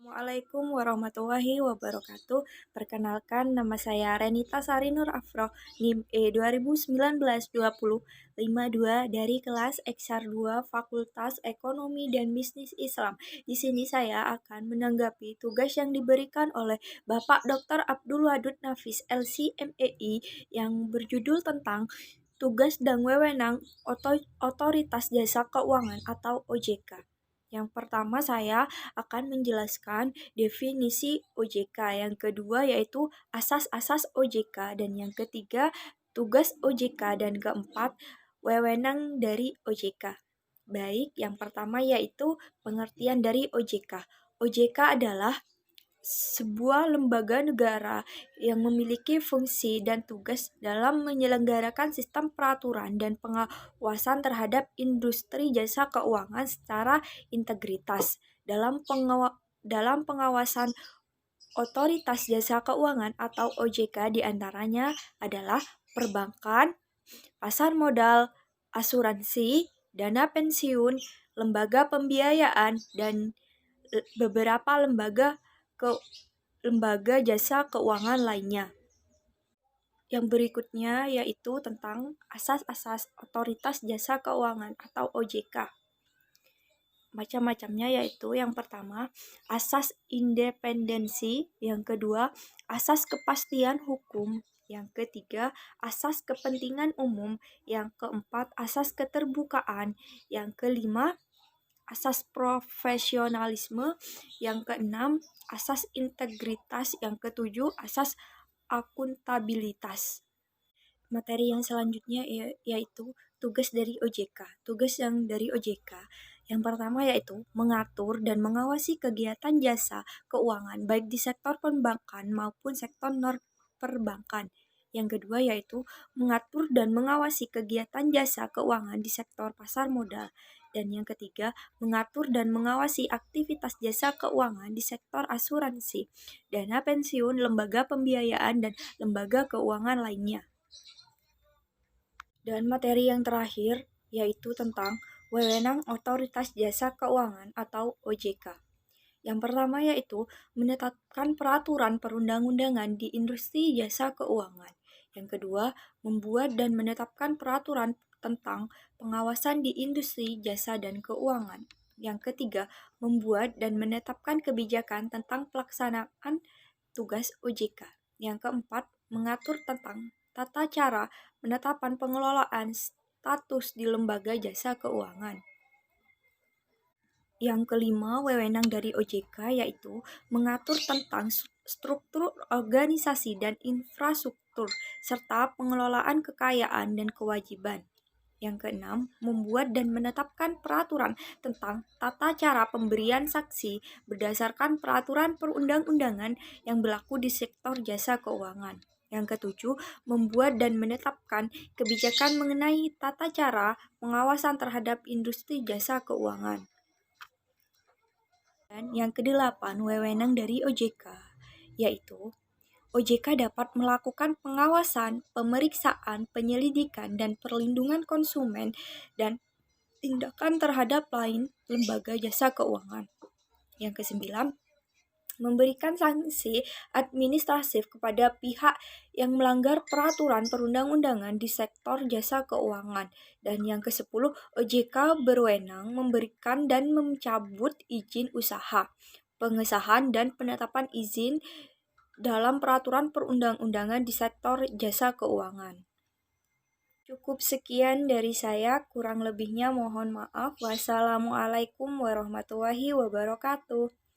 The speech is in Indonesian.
Assalamualaikum warahmatullahi wabarakatuh. Perkenalkan, nama saya Renita Sari Nur Afro, NIM E 2019-2052 dari kelas XR 2 Fakultas Ekonomi dan Bisnis Islam. Di sini saya akan menanggapi tugas yang diberikan oleh Bapak Dr. Abdul Wadud Nafis LCMEI yang berjudul tentang tugas dan wewenang Otoritas Jasa Keuangan atau OJK. Yang pertama saya akan menjelaskan definisi OJK, yang kedua yaitu asas-asas OJK, dan yang ketiga tugas OJK, dan keempat wewenang dari OJK. Baik, yang pertama yaitu pengertian dari OJK. OJK adalah sebuah lembaga negara yang memiliki fungsi dan tugas dalam menyelenggarakan sistem peraturan dan pengawasan terhadap industri jasa keuangan secara integritas. Dalam pengawasan Otoritas Jasa Keuangan atau OJK diantaranya adalah perbankan, pasar modal, asuransi, dana pensiun, lembaga pembiayaan, dan beberapa lembaga jasa keuangan lainnya. Yang berikutnya yaitu tentang asas-asas Otoritas Jasa Keuangan atau OJK. Macam-macamnya yaitu yang pertama, asas independensi, yang kedua, asas kepastian hukum, yang ketiga, asas kepentingan umum, yang keempat, asas keterbukaan, yang kelima, asas profesionalisme, yang keenam, asas integritas, yang ketujuh, asas akuntabilitas. Materi yang selanjutnya yaitu tugas dari OJK. Tugas yang dari OJK yang pertama yaitu mengatur dan mengawasi kegiatan jasa keuangan baik di sektor perbankan maupun sektor non-perbankan. Yang kedua yaitu mengatur dan mengawasi kegiatan jasa keuangan di sektor pasar modal. Dan yang ketiga, mengatur dan mengawasi aktivitas jasa keuangan di sektor asuransi, dana pensiun, lembaga pembiayaan, dan lembaga keuangan lainnya. Dan materi yang terakhir yaitu tentang wewenang Otoritas Jasa Keuangan atau OJK. Yang pertama yaitu menetapkan peraturan perundang-undangan di industri jasa keuangan. Yang kedua, membuat dan menetapkan peraturan tentang pengawasan di industri jasa dan keuangan. Yang ketiga, membuat dan menetapkan kebijakan tentang pelaksanaan tugas OJK. Yang keempat, mengatur tentang tata cara penetapan pengelolaan status di lembaga jasa keuangan. Yang kelima, wewenang dari OJK yaitu mengatur tentang struktur organisasi dan infrastruktur serta pengelolaan kekayaan dan kewajiban. Yang keenam, membuat dan menetapkan peraturan tentang tata cara pemberian saksi berdasarkan peraturan perundang-undangan yang berlaku di sektor jasa keuangan. Yang ketujuh, membuat dan menetapkan kebijakan mengenai tata cara pengawasan terhadap industri jasa keuangan. Dan yang kedelapan, wewenang dari OJK, yaitu OJK dapat melakukan pengawasan, pemeriksaan, penyelidikan, dan perlindungan konsumen dan tindakan terhadap lain lembaga jasa keuangan. Yang kesembilan, memberikan sanksi administratif kepada pihak yang melanggar peraturan perundang-undangan di sektor jasa keuangan. Dan yang ke-10, OJK berwenang memberikan dan mencabut izin usaha, pengesahan dan penetapan izin dalam peraturan perundang-undangan di sektor jasa keuangan. Cukup sekian dari saya, kurang lebihnya mohon maaf. Wassalamualaikum warahmatullahi wabarakatuh.